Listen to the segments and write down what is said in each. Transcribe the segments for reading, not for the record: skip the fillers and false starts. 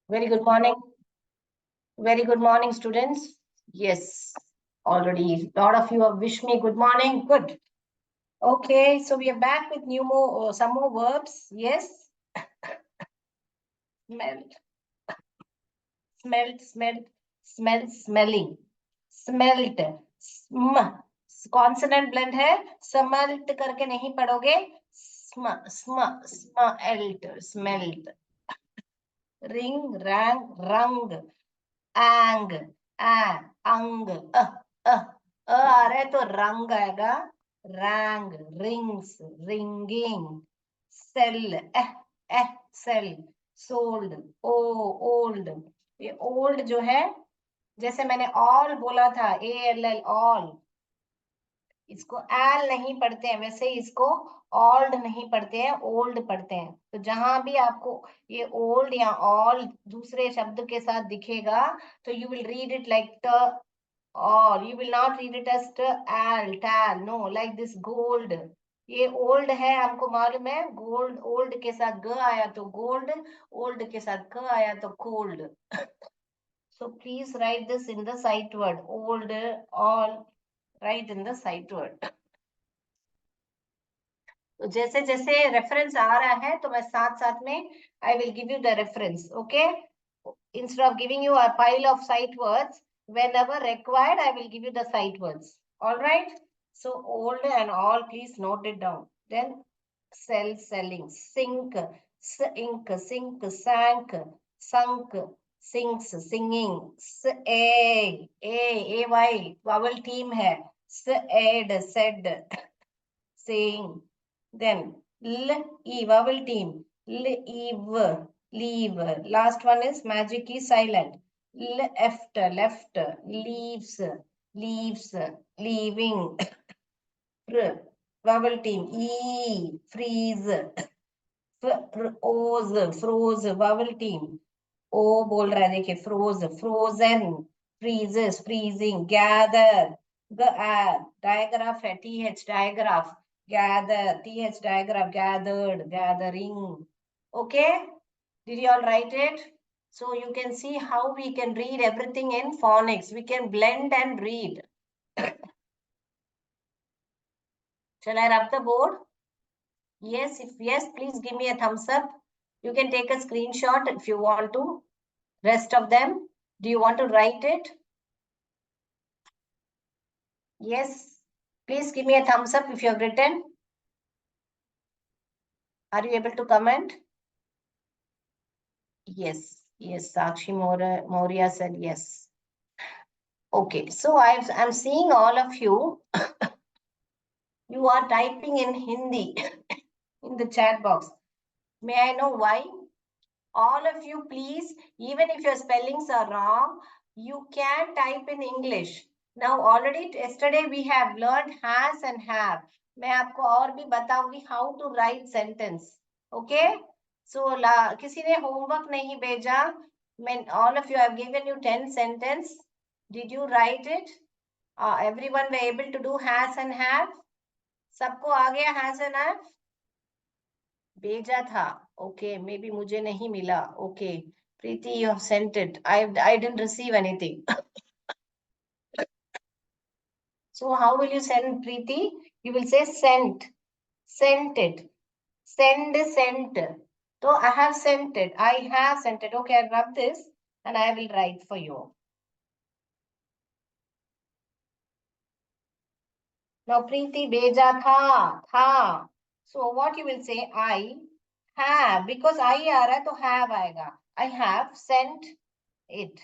Very good morning. Very good morning, students. Yes, already a lot of you have wished me good morning. Good. Okay, so we are back with some more verbs. Yes, smelled, smelling, smelt, sm. Consonant blend है, smelt करके नहीं पढ़ोगे. Smelt. Ring, rang, rung. Ang, ang, आ रहा है तो rung आएगा. Rang, rings, ringing. Sell, sell. Sold, old. ये old जो है, जैसे मैंने ऑल बोला था, ALL ऑल, इसको एल नहीं पढ़ते हैं, वैसे ही इसको ओल्ड नहीं पढ़ते हैं, ओल्ड पढ़ते हैं. तो जहां भी आपको ये ओल्ड या ऑल दूसरे शब्द के साथ दिखेगा, तो you will read it like tall. You will not read it as T L tell. No, like this gold. ये ओल्ड है, हमको मालूम है. गोल्ड, ओल्ड के साथ ग आया तो गोल्ड, ओल्ड के साथ क आया तो cold. So please write this in the sight word. Old, all, write in the sight word. तो जैसे जैसे रेफरेंस आ रहा है तो मैं साथ साथ में I will give you the reference. Okay, instead of giving you a pile of sight words, whenever required I will give you the sight words. All right, so old and all, please note it down. Then sell, selling. Sink, ink, sink. Sank, sunk. Sinks, singing. A-Y vowel team hai. Said, saying. Then L-E vowel team. Leave. Last one is magic key silent. Left, leaves, leaving. Vowel team. E, freeze. Froze, vowel team. O बोल रहा है, देखिए, frozen, freezes, freezing. Gather, digraph है, TH digraph. Gather, TH digraph. Gathered, gathering. Okay, did you all write it? So you can see how we can read everything in phonics. We can blend and read. Shall I rub the board? Yes, if yes, please give me a thumbs up. You can take a screenshot if you want to. Rest of them, do you want to write it? Yes, please give me a thumbs up if you have written. Are you able to comment? Yes, Sakshi Moria said yes. Okay, so I'm seeing all of you. You are typing in Hindi in the chat box. May I know why? All of you, please, even if your spellings are wrong, you can type in English. Now already yesterday we have learned has and have. मैं आपको और भी बताऊंगी how to write sentence. Okay? So किसी ने homework नहीं भेजा. All of you have given you 10 sentence. Did you write it? Everyone were able to do has and have. सबको आ गया has and have? भेजा था. Okay, maybe मुझे नहीं मिला. Okay, Preeti, you have sent it. I didn't receive anything. So how will you send, Preeti? You will say sent it. Sent. So I have sent it. I have sent it. Okay, I'll rub this and I will write for you. Now Preeti, भेजा था. So what you will say? I have, because I आ रहा है तो have आएगा. I have sent it.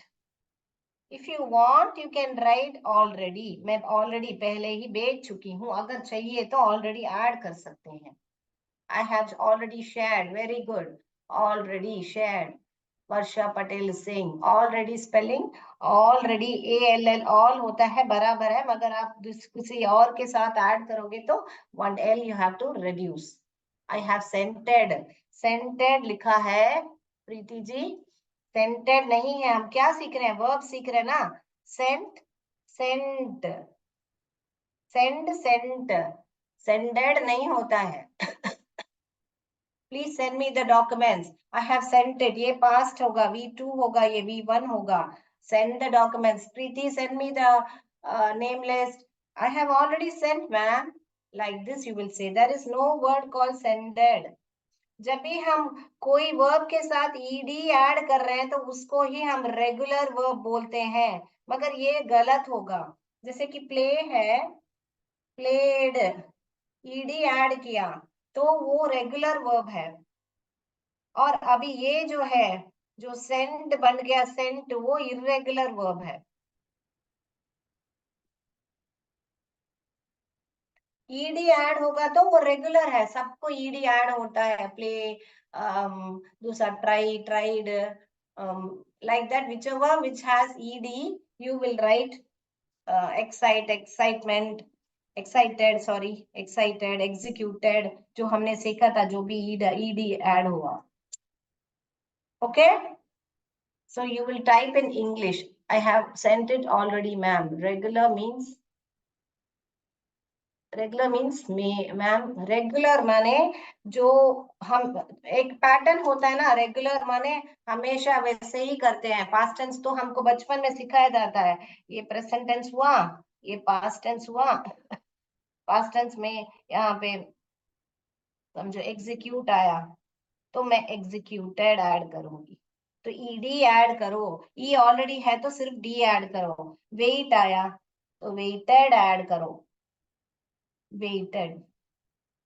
If you want, you can write already. मैं already पहले ही भेज चुकी हूँ. अगर चाहिए तो already add कर सकते हैं. I have already shared. Very good. Already shared. Varsha Patel Singh. Already spelling. Already ALL all होता है, बराबर है, मगर आप किसी और के साथ add करोगे तो one L you have to reduce. I have scented लिखा है प्रीति जी. Scented नहीं है. हम क्या सीख रहे हैं? वर्ब सीख रहे हैं ना. Sent, send, sent. Sended नहीं होता है. Please send me the documents. I have sent it. ये पास्ट होगा, V2 होगा, ये V1 होगा। Send the documents. Preeti send me the name list. I have already sent ma'am. Like this you will say there is no word called sended. जब भी हम कोई verb के साथ ईडी ऐड कर रहे हैं तो उसको ही हम रेगुलर वर्ब बोलते हैं, मगर ये गलत होगा। जैसे कि प्ले है, प्लेड, ईडी ऐड किया तो वो रेगुलर वर्ब है। और अभी ये जो है, जो सेंट बन गया, सेंट, वो इरेगुलर वर्ब है। ईडी ऐड होगा तो वो रेगुलर है, सबको ईडी ऐड होता है। प्ले, दूसरा try, tried, like that, whichever which has ed you will write excitement, excited, sorry, excited, executed, जो हमने सीखा था, जो भी ed ऐड हुआ। okay, so you will type in English. I have sent it already ma'am. Regular means ma'am, regular माने जो हम, एक पैटर्न होता है ना, रेगुलर माने हमेशा वैसे ही करते हैं। पास्ट टेंस तो हमको बचपन में सिखाया जाता है, ये प्रेजेंट टेंस हुआ, ये पास्ट टेंस हुआ। पास्ट टेंस में यहाँ पे समझो एग्जीक्यूट आया तो मैं एग्जीक्यूटेड ऐड करूंगी, तो ईडी ऐड करो। ई ऑलरेडी है तो सिर्फ डी ऐड करो। वेट आया तो वेटेड ऐड करो, वेटेड।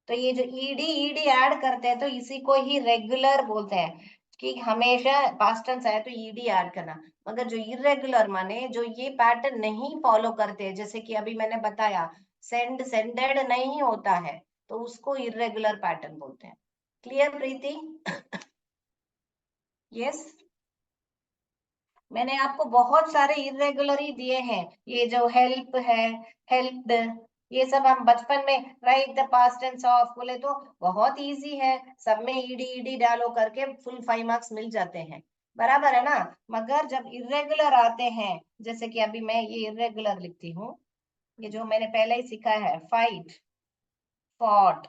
तो ये जो ईडी ईडी ऐड करते हैं तो इसी को ही रेगुलर बोलते हैं, कि हमेशा पास्ट टेंस आए तो ईडी ऐड करना। मगर जो इरेगुलर माने जो ये पैटर्न नहीं फॉलो करते, जैसे कि अभी मैंने बताया, सेंड, सेंडेड नहीं होता है, तो उसको इरेगुलर पैटर्न बोलते हैं। क्लियर प्रीति? यस। मैंने आपको बहुत सारे इरेगुलर ही दिए हैं। ये जो हेल्प है, हेल्प्ड, ये सब हम बचपन में write the past tense of बोले तो बहुत इजी है, सब में ईडी ईडी डालो करके फुल 5 मार्क्स मिल जाते हैं, बराबर है ना। मगर जब इरेगुलर आते हैं, जैसे कि अभी मैं ये इरेगुलर लिखती हूँ, ये जो मैंने पहले ही सीखा है, फाइट, फॉट,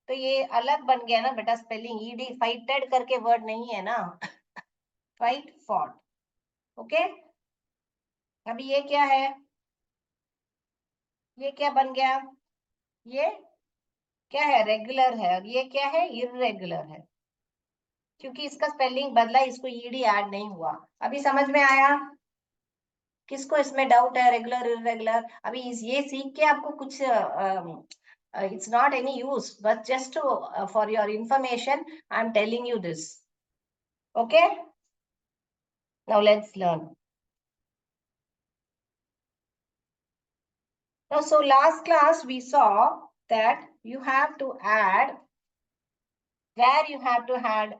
तो ये अलग बन गया ना बेटा स्पेलिंग, ईडी फाइटेड करके वर्ड नहीं है ना। Fight, fought. ओके, अभी ये क्या है, ये क्या बन गया, ये क्या है, रेगुलर है, और ये क्या है, इरेगुलर है, क्योंकि इसका स्पेलिंग बदला, इसको ईडी ऐड नहीं हुआ। अभी समझ में आया? किसको इसमें डाउट है, रेगुलर इरेगुलर? अभी ये सीख के आपको कुछ it's not any use, but just for your information I am telling you this. Okay, now let's learn. Now, so last class we saw that you have to add, where you have to add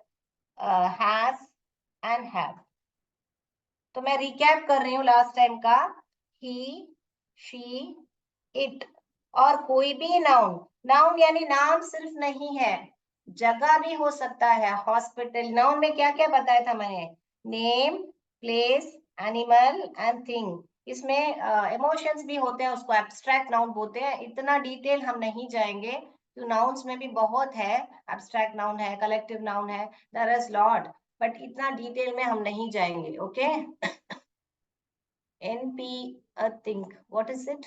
has and have. तो मैं recap कर रही हूँ last time का, ही, she, it, और कोई भी noun, noun यानी नाम सिर्फ नहीं है, जगह भी हो सकता है। हॉस्पिटल, नाउन में क्या क्या बताया था मैंने, name, place, animal and thing. इसमें इमोशंस भी होते हैं, उसको एब्स्ट्रैक्ट नाउन बोलते हैं। इतना डिटेल हम नहीं जाएंगे, तो नाउन्स में भी बहुत है, एब्स्ट्रैक्ट नाउन है, कलेक्टिव नाउन है, देयर इज लॉट, बट इतना डिटेल में हम नहीं जाएंगे। Okay, NP think, what is it?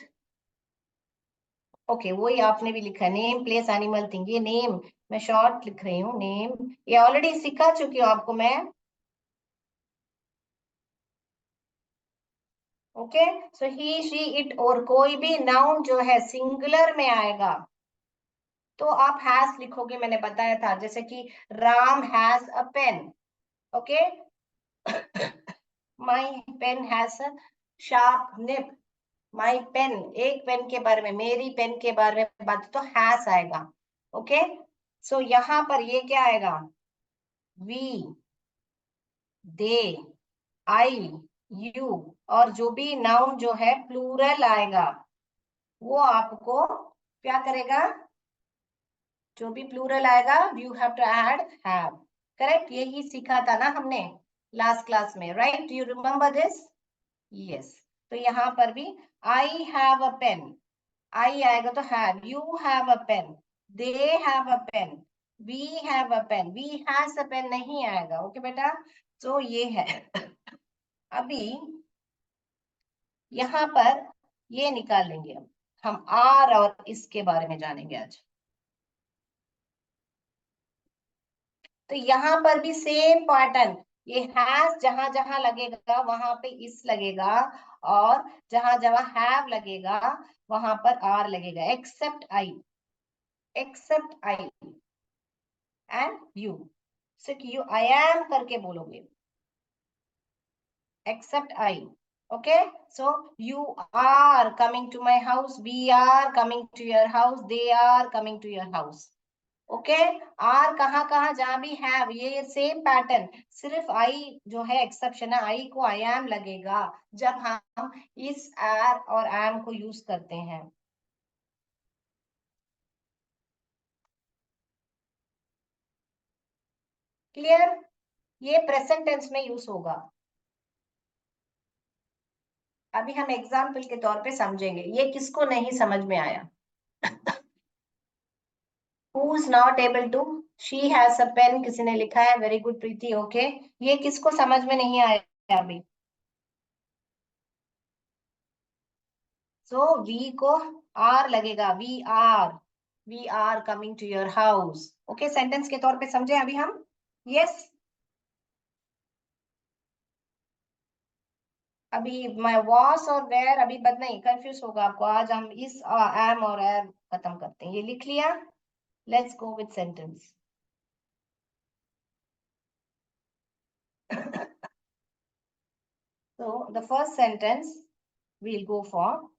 Okay, वही आपने भी लिखा है, नेम, प्लेस, एनिमल, थिंग। ये नेम मैं शॉर्ट लिख रही हूँ, नेम ये ऑलरेडी सिखा चुकी हूँ आपको मैं। Okay, so he, she, it, और कोई भी नाउन जो है सिंगुलर में आएगा तो आप हैज लिखोगे, मैंने बताया था। जैसे कि Ram has a pen, okay, my pen has a sharp nib. My pen, एक पेन के बारे में, मेरी पेन के बारे में बात तो हैज आएगा। ओके, सो यहाँ पर ये क्या आएगा, वी, दे, आई, यू, और जो भी नाउन जो है प्लूरल आएगा वो आपको क्या करेगा, जो भी प्लूरल आएगा you have to add have. Correct, यही सीखा था ना हमने लास्ट क्लास में, right? You remember this? Yes. तो यहाँ पर भी I have a pen, I आएगा तो have, you have a pen, they have a pen, we have a pen, we has a pen नहीं आएगा। ओके बेटा, तो ये है। अभी यहाँ पर ये निकाल लेंगे हम आर और इसके बारे में जानेंगे आज। तो यहाँ पर भी सेम पैटर्न, ये हैज जहां जहां लगेगा वहां पे इस लगेगा, और जहां जहां हैव लगेगा वहां पर आर लगेगा, एक्सेप्ट आई एंड यू। सिर्फ यू आई एम करके बोलोगे, except I. Okay, so you are coming to my house, we are coming to your house, they are coming to your house. Okay, are कहाँ कहाँ, जहां भी have, ये same pattern, सिर्फ आई जो है एक्सेप्शन है, आई को आई एम लगेगा जब हम इस आर और एम को यूज करते हैं। क्लियर? ये प्रेजेंट टेंस में यूज होगा। अभी हम एग्जाम्पल के तौर पे समझेंगे, ये किसको नहीं समझ में आया? Who is not able to, she has a pen, किसी ने लिखा है, वेरी गुड प्रीति। ओके, ये किसको समझ में नहीं आया अभी? सो वी को आर लगेगा, we are coming to your house. Okay, sentence के तौर पे समझे अभी हम? यस। अभी मैं वॉस और वेयर अभी बद नहीं, कंफ्यूज होगा आपको, आज हम इस एम और एर खत्म करते हैं। ये लिख लिया, let's go with sentence. So the first sentence we'll go for,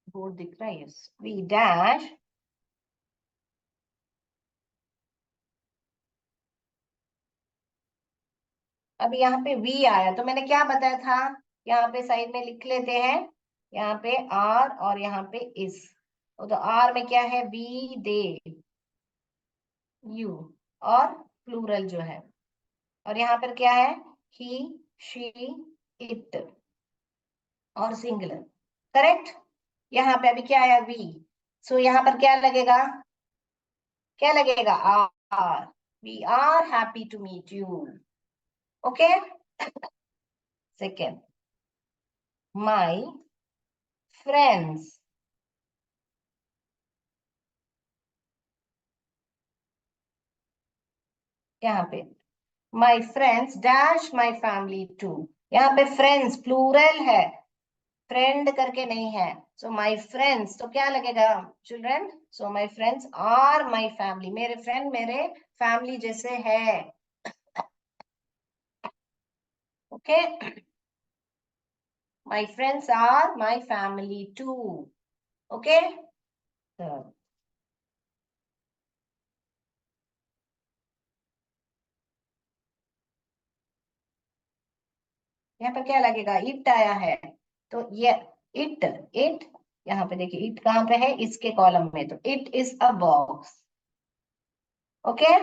board दिख रहा है, यस, वी डैश, अभी यहाँ पे वी आया तो मैंने क्या बताया था, यहाँ पे साइड में लिख लेते हैं, यहाँ पे आर और यहाँ पे इस। तो आर में क्या है, वी, दे, यू, और प्लूरल जो है, और यहाँ पर क्या है, ही, शी, इट, और सिंगुलर। करेक्ट? यहाँ पे अभी क्या आया, वी, सो यहाँ पर क्या लगेगा, क्या लगेगा, are, we are happy to meet you. Okay, second, my friends, यहाँ पे my friends dash my family too, यहाँ पे फ्रेंड्स प्लूरल है, फ्रेंड करके नहीं है। सो माई फ्रेंड्स तो क्या लगेगा children, so my friends are my family, मेरे फ्रेंड मेरे फैमिली जैसे है। Okay, my friends are my family too. Okay, यहाँ पर क्या लगेगा, इट आया है, तो ये इट, इट, यहाँ पे देखिए इट कहाँ पे है, इसके कॉलम में, तो it is a box. Okay,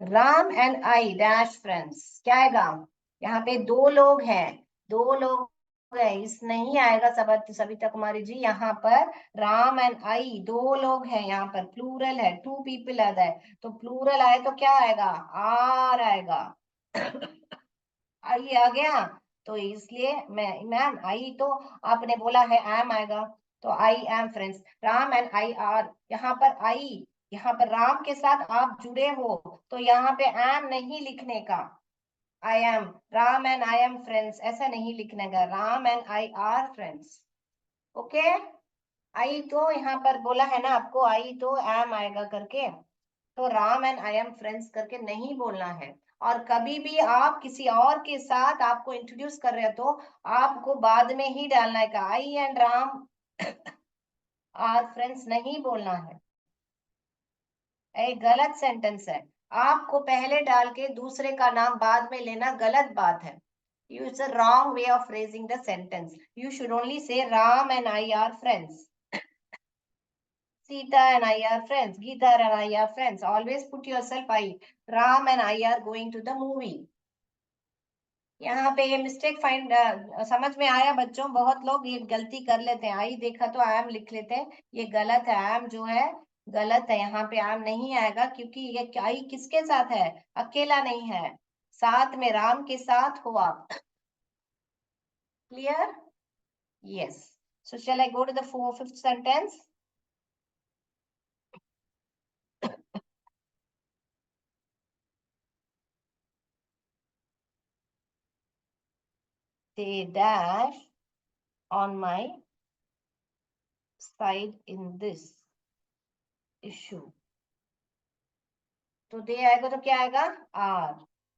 Ram and I dash friends, क्या आएगा, यहाँ पे दो लोग हैं, दो लोग हैं, इस नहीं आएगा सब सविता कुमारी जी, यहाँ पर राम एंड आई दो लोग हैं, यहाँ पर प्लूरल है, टू पीपल आता है, तो प्लूरल आए तो क्या आएगा, आर आएगा। आई आ गया, तो इसलिए मैं मैम आई तो आपने बोला है एम आएगा, तो आई am friends, Ram and I are, यहाँ पर आई, यहाँ पर राम के साथ आप जुड़े हो, तो यहाँ पे एम नहीं लिखने का, I am, Ram and I am friends ऐसा नहीं लिखने का, Ram and I are friends. Okay, आई तो यहाँ पर बोला है ना आपको, आई तो एम आएगा करके, तो Ram and I am friends करके नहीं बोलना है। और कभी भी आप किसी और के साथ आपको इंट्रोड्यूस कर रहे हो तो आपको बाद में ही डालना है, आई एंड राम आर फ्रेंड्स नहीं बोलना है, एक गलत सेंटेंस है, आपको पहले डाल के दूसरे का नाम बाद में लेना गलत बात है। It's a wrong way of phrasing the sentence. You should only say Ram and I are friends. Sita and I are friends. Geeta and I are friends. Always put yourself I. Ram and I are going to the movie. यहाँ पे ये mistake find समझ में आया बच्चों? बहुत लोग ये गलती कर लेते हैं, आई देखा तो आई एम लिख लेते हैं, ये गलत है। आई एम जो है गलत है, यहाँ पे आई एम नहीं आएगा क्योंकि ये आई किसके साथ है? अकेला नहीं है, साथ में राम के साथ हो आप। Clear? Yes. So shall I go to the fifth sentence? They dash on my side in this issue. तो दे आएगा तो क्या आएगा? आर।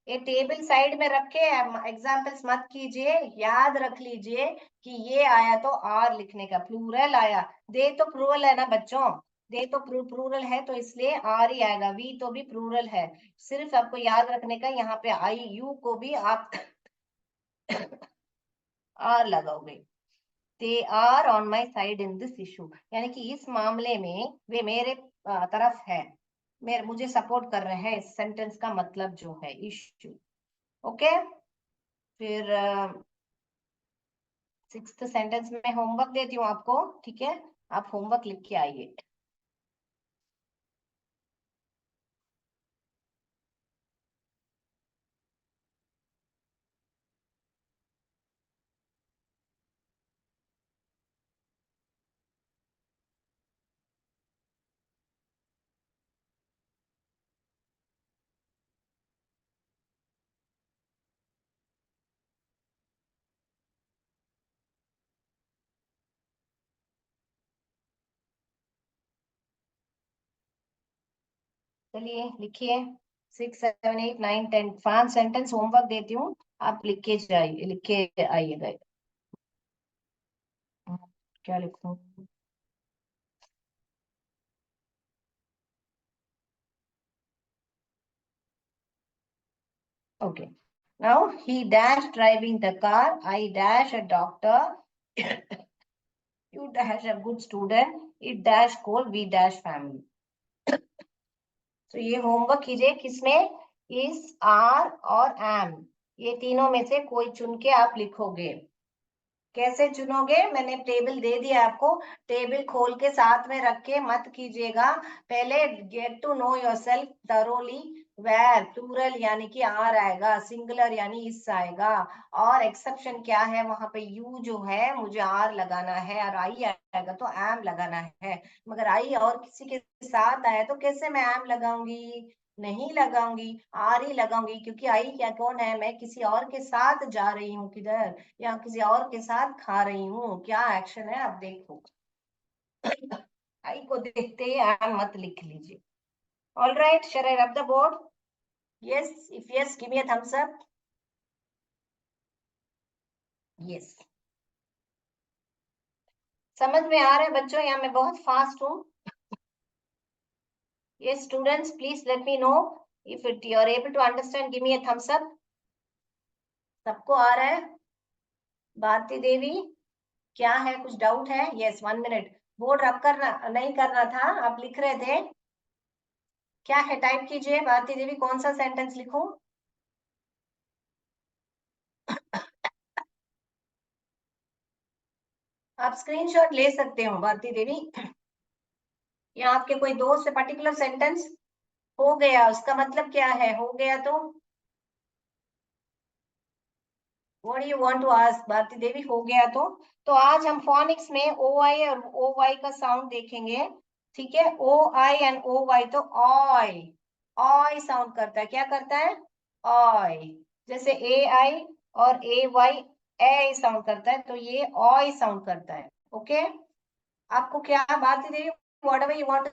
ये टेबल साइड में रख के एग्जाम्पल्स मत कीजिए, याद रख लीजिए कि ये आया तो आर लिखने का, प्लूरल आया। दे तो प्लूरल है ना बच्चों, दे तो प्लूरल है तो इसलिए आर ही आएगा। वी तो भी प्लूरल है, सिर्फ आपको याद रखने का यहाँ पे आई यू को भी आप आर लगाओगे। They are on my side in this issue, यानी कि इस मामले में वे मेरे तरफ है, मेरे मुझे सपोर्ट कर रहे हैं। इस सेंटेंस का मतलब जो है इशू। ओके, फिर सिक्स्थ सेंटेंस में होमवर्क देती हूँ आपको, ठीक है? आप होमवर्क लिख के आइए। चलिए लिखिए, 6, 7, 8, 9, 10 5 सेंटेंस होमवर्क देती हूँ, आप लिख के जाइए, लिख के आइएगा। क्या लिखूं? Okay. Now he dash driving the car. I dash a doctor. You dash a good student. It dash school. We dash family. तो ये होमवर्क कीजिए, किसमें? इस, आर और एम, ये तीनों में से कोई चुन के आप लिखोगे। कैसे चुनोगे? मैंने टेबल दे दिया आपको, टेबल खोल के साथ में रख के मत कीजिएगा। पहले get to know yourself thoroughly. Were plural यानी कि आर आएगा, सिंगुलर यानी इस आएगा, और एक्सेप्शन क्या है? वहां पे यू जो है मुझे आर लगाना है, और आई आएगा तो एम लगाना है। मगर आई और किसी के साथ आया तो कैसे मैं एम लगाऊंगी? नहीं लगाऊंगी, आर ही लगाऊंगी, क्योंकि आई क्या कौन है? मैं किसी और के साथ जा रही हूँ, किधर? या किसी और के साथ खा रही हूँ, क्या एक्शन है आप देखो। आई को देखते ही एम मत लिख लीजिए। All right, shall I rub the board? Yes, if yes give me a thumbs up. Yes, समझ में आ रहा है बच्चों? यहाँ मैं बहुत फास्ट हूँ। Yes students, please let me know if it you are able to understand, give me a thumbs up. सबको आ रहा है? भारती देवी, क्या है, कुछ डाउट है? Yes, 1 minute. बोर्ड रब करना नहीं करना था, आप लिख रहे थे, क्या है? टाइप कीजिए। भारती देवी, कौन सा सेंटेंस लिखूं? आप स्क्रीनशॉट ले सकते हो भारती देवी, या आपके कोई दोस्त से पर्टिकुलर सेंटेंस हो गया, उसका मतलब क्या है हो गया? तो what you want to ask Bharti Devi, हो गया तो आज हम फोनिक्स में ओ आई और ओ वाई का साउंड देखेंगे, ठीक है? ओ आई एंड ओ वाई, तो ऑय, ऑय साउंड करता है, क्या करता है? ऑय। जैसे ए आई और ए वाई ए साउंड करता है, तो ये ऑय साउंड करता है। ओके, आपको क्या बात है देवी, whatever you want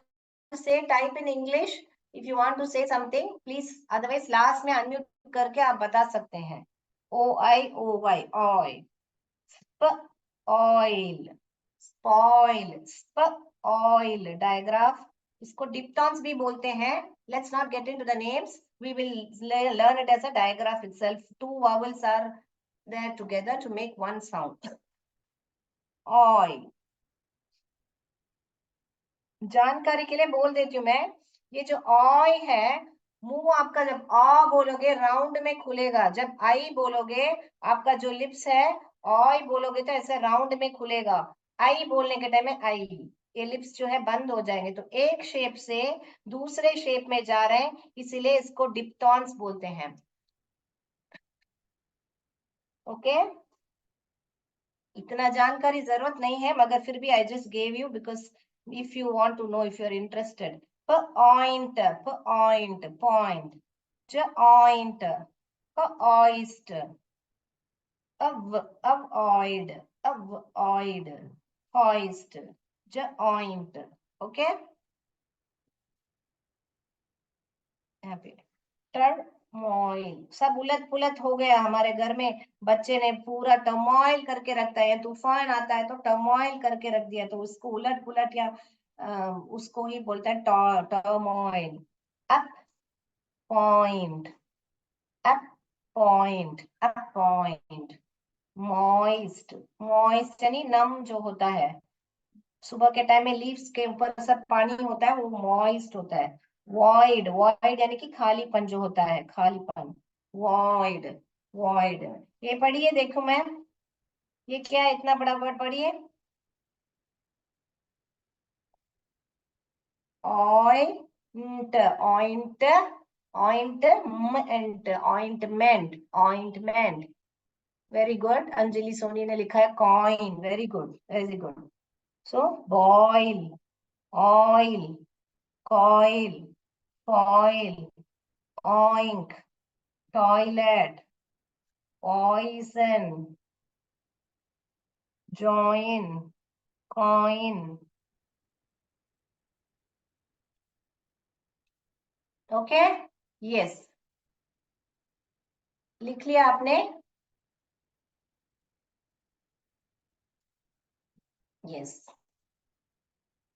to say type in English, if you want to say something please, otherwise last में unmute करके आप बता सकते हैं। O I O Y, oil, sp oil, spoil, sp oil, digraph, इसको डिप्टॉन्स भी बोलते हैं। Let's not get into the names, we will learn it as a digraph itself. Two vowels are there together to make one sound. Oil, जानकारी के लिए बोल देती हूँ मैं, ये जो ऑय है, मुंह आपका जब आ बोलोगे राउंड में खुलेगा, जब आई बोलोगे आपका जो लिप्स है, ऑय बोलोगे तो ऐसे राउंड में खुलेगा, आई बोलने के टाइम में आई, ये लिप्स जो है बंद हो जाएंगे, तो एक शेप से दूसरे शेप में जा रहे हैं, इसीलिए इसको डिप्टॉन्स बोलते हैं। ओके, इतना जानकारी जरूरत नहीं है, मगर फिर भी I just gave you because if you want to know, if you are interested. Point, point, point, joint, oist, avoid, avoid, hoist, joint. Okay, यहाँ पे टर्मोइल, सब उलट पुलट हो गया हमारे घर में, बच्चे ने पूरा टर्मोइल करके रखता है, तूफान आता है तो टर्मोइल करके रख दिया, तो उसको उलट पुलट या उसको ही बोलता है turmoil. Up point, up point, up point, moist, moist यानी नम जो होता है, सुबह के टाइम में लीव्स के ऊपर सब पानी होता है, वो मॉइस्ट होता है। वॉइड, वॉइड यानी कि खालीपन जो होता है, खालीपन, वॉइड, वॉइड। ये पढ़िए, देखो मैम, ये क्या है, इतना बड़ा वर्ड पढ़िए, oint, oint, ointment, ointment, ointment. Very good, Anjali Soni ने लिखा है coin, very good, very good. So boil, oil, coil, foil, oink, toilet, poison, join, coin। Okay, yes, लिख लिया आपने? यस,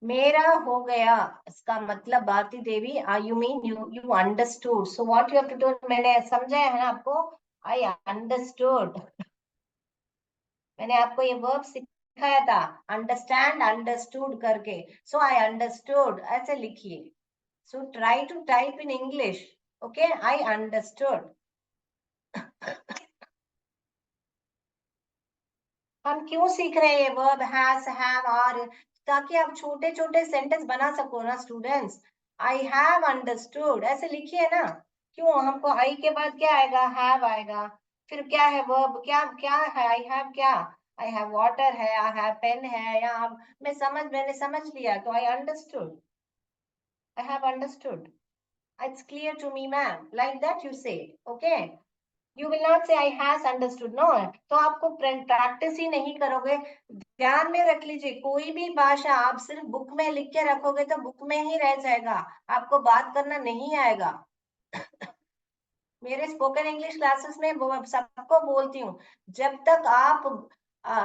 मेरा हो गया, इसका मतलब Bharti Devi, you mean you you understood, so what you have to do, मैंने समझाया है ना आपको, आई अंडरस्टूड, मैंने आपको ये वर्ब सिखाया था, अंडरस्टैंड, अंडरस्टूड करके, सो आई अंडरस्टूड ऐसे लिखिए। So try to type in English, okay, I understood. हम क्यों सीख रहे हैं वर्ब हैज, हैव, आर, ताकि आप छोटे छोटे सेंटेंस बना सको ना स्टूडेंट्स। आई हैव अंडरस्टूड ऐसे लिखिए ना, क्यों हमको आई के बाद क्या आएगा, हैव आएगा, फिर क्या है वर्ब, क्या क्या है, आई हैव क्या, आई हैव वाटर है, आई हैव पेन है, या मैंने समझ लिया, तो I understood, I have understood, it's clear to me ma'am, like that you say, okay. You will not say I has understood, no, तो आपको प्रैक्टिस ही नहीं करोगे। ध्यान में रख लीजिए, कोई भी भाषा आप सिर्फ बुक में लिख के रखोगे तो बुक में ही रह जाएगा, आपको बात करना नहीं आएगा। मेरे स्पोकन इंग्लिश क्लासेस में सबको बोलती हूँ, जब तक आप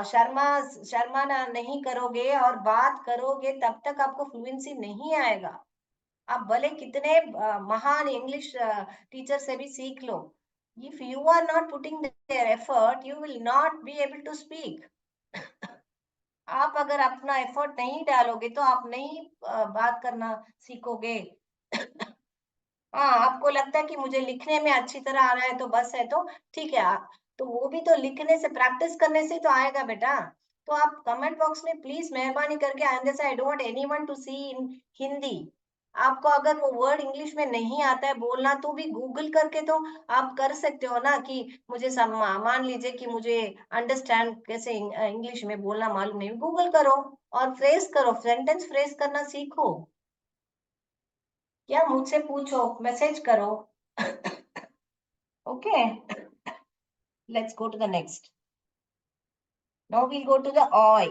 शर्मा शर्माना नहीं करोगे और बात करोगे, तब तक आपको फ्लुएंसी नहीं आएगा। आप भले कितने महान इंग्लिश टीचर से भी सीख लो, if you are not putting their effort, you will not be able to speak। आप अगर अपना एफर्ट नहीं डालोगे तो आप नहीं बात करना सीखोगे। हाँ, आपको लगता है कि मुझे लिखने में अच्छी तरह आ रहा है तो बस है, तो ठीक है, तो वो भी तो लिखने से, प्रैक्टिस करने से तो आएगा बेटा। तो आप कमेंट बॉक्स में प्लीज मेहरबानी करके, I don't want anyone to see in Hindi, आपको अगर वो वर्ड इंग्लिश में नहीं आता है बोलना, तो भी गूगल करके तो आप कर सकते हो ना, कि मुझे मान लीजिए कि मुझे अंडरस्टैंड कैसे इंग्लिश में बोलना मालूम नहीं, गूगल करो और फ्रेज करो, सेंटेंस फ्रेज करना सीखो, या मुझसे पूछो, मैसेज करो। Okay, let's go to the next. Now we'll go to the oy,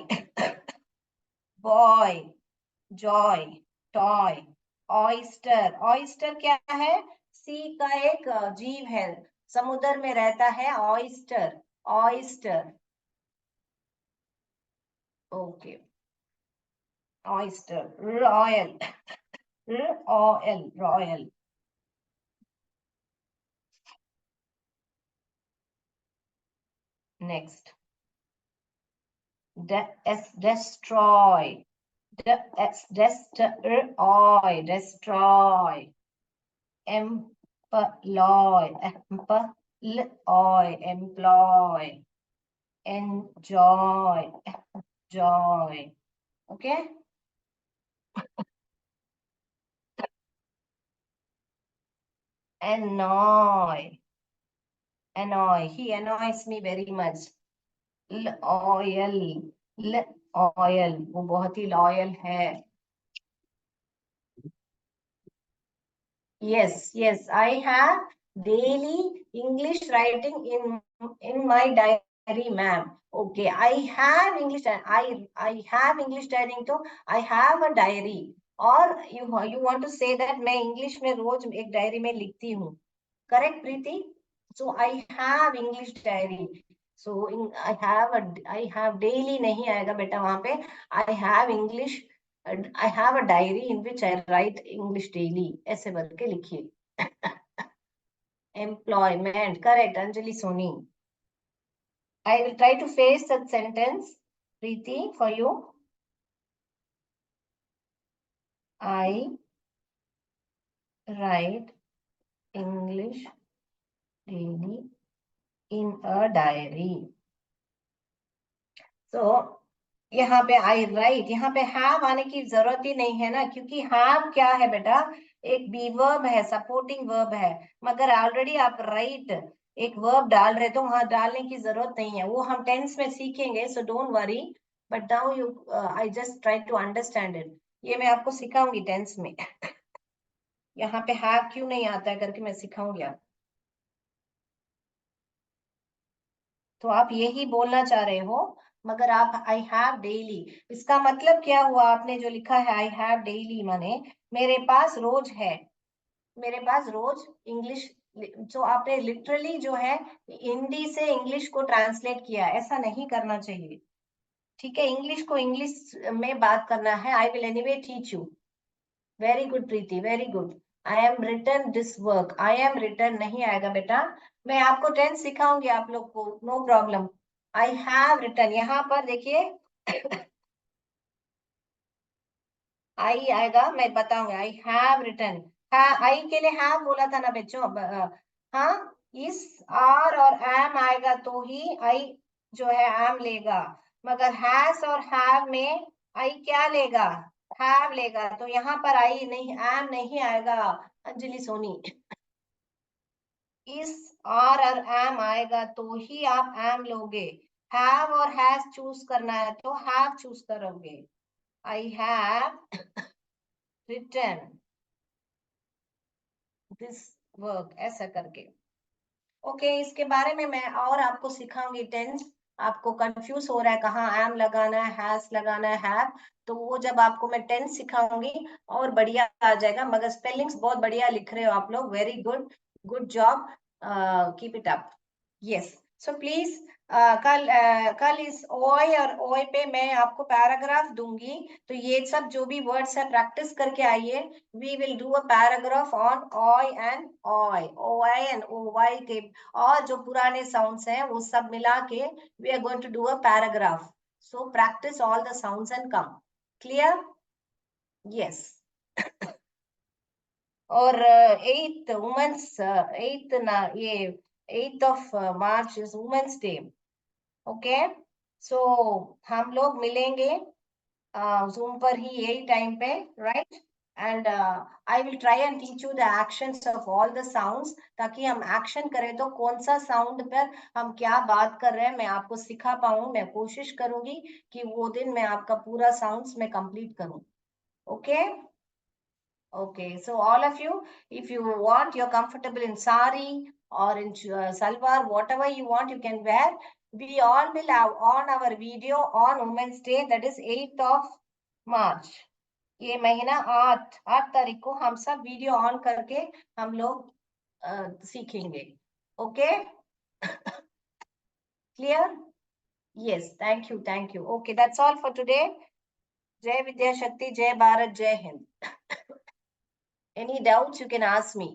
boy, joy, toy, oyster. Oyster क्या है, सी का एक जीव है, समुद्र में रहता है, oyster, oyster. Okay, oyster, royal, royal, royal. Next, destroy, destroy, destroy. Employ, employ. Enjoy, joy. Okay. Annoy, annoy. He annoys me very much. Loyal, loyal. वो बहुत ही लॉयल है. Yes, yes. I have daily English writing in my diary, ma'am. Okay, I have English. I have English diary. तो I have a diary. और you want to say that मैं English में रोज एक diary में लिखती हूँ. Correct, Preeti? So I have English diary. So I have daily नहीं आएगा बेटा वहां पे. I have English. I have a diary in which I write English daily. ऐसे भर के लिखिए. Employment. Correct, Anjali Soni. I will try to face that sentence, Preeti, for you. I write English daily in a diary. So यहाँ पे आई right, यहाँ पे have आने की जरूरत ही नहीं है ना, क्योंकि हैव क्या है बेटा, एक बी वर्ब है, सपोर्टिंग वर्ब है. मगर ऑलरेडी आप राइट एक वर्ब डाल रहे तो वहां डालने की जरूरत नहीं है. वो हम टेंस में सीखेंगे, so don't worry. But now you I just try to understand it. ये मैं आपको सिखाऊंगी टेंस में. यहाँ पे हैव क्यों नहीं आता है करके मैं सिखाऊंगी आप. तो आप यही बोलना चाह रहे हो, मगर आप आई हैव डेली, इसका मतलब क्या हुआ, आपने जो लिखा है आई हैव डेली माने मेरे पास रोज है, मेरे पास रोज इंग्लिश. जो आपने लिटरली जो है हिंदी से इंग्लिश को ट्रांसलेट किया, ऐसा नहीं करना चाहिए. ठीक है, इंग्लिश को इंग्लिश में बात करना है. I will anyway teach you. Very good Preeti, very good. I am return this work. I am return नहीं आएगा बेटा. मैं आपको टेंस सिखाऊंगी आप लोग को, no problem. I have return, यहाँ पर देखिए आई आएगा, मैं बताऊंगी. आई हैव रिटर्न. आई के लिए हैव बोला था ना बच्चों. हाँ, इस आर और एम आएगा तो ही आई जो है एम लेगा. मगर हैज और हैव में आई क्या लेगा, हैव लेगा. तो यहाँ पर आई नहीं, एम नहीं आएगा अंजलि सोनी. इस आर और एम आएगा तो ही आप एम लोगे. हैव और हैज चूज करना है तो हैव चूज करोगे. आई हैव रिटर्न दिस वर्क, ऐसा करके. ओके, इसके बारे में मैं और आपको सिखाऊंगी टेंस. आपको कंफ्यूज हो रहा है कहाँ एम लगाना है, हैज लगाना है, हैव, तो वो जब आपको मैं टेंस सिखाऊंगी और बढ़िया आ जाएगा. मगर स्पेलिंग्स बहुत बढ़िया लिख रहे हो आप लोग, very good, good job, keep it up. Yes, so please कल इस ओए और ओए पे मैं आपको पैराग्राफ दूंगी. तो ये सब जो भी वर्ड्स है प्रैक्टिस करके आइए. We will do a paragraph on oy and oy, oy and ओवाई के, और जो पुराने साउंड्स हैं वो सब मिला के we are going to do a paragraph. So practice all the sounds and come. Clear? Yes. और एट्थ वुमेन्स, एट्थ ना, ये 8th of March is women's day. Okay, so हम लोग मिलेंगे जूम पर ही यही टाइम पे, right? And I will try and teach you the actions of all the sounds, ताकि हम एक्शन करें तो कौन सा साउंड पर हम क्या बात कर रहे हैं मैं आपको सिखा पाऊं. मैं कोशिश करूंगी कि वो दिन मैं आपका पूरा साउंड्स में कंप्लीट करूं. Okay. Okay, so all of you, if you want, you're comfortable in sari or in salwar, whatever you want, you can wear. We all will have on our video on Women's Day, that is 8th of March. ये महीना 8 तारीख को हम सब video on करके हम लोग सीखेंगे. Okay, clear? Yes, thank you, thank you. Okay, that's all for today. जय विद्या शक्ति, जय भारत, जय Hind. Any doubts you can ask me.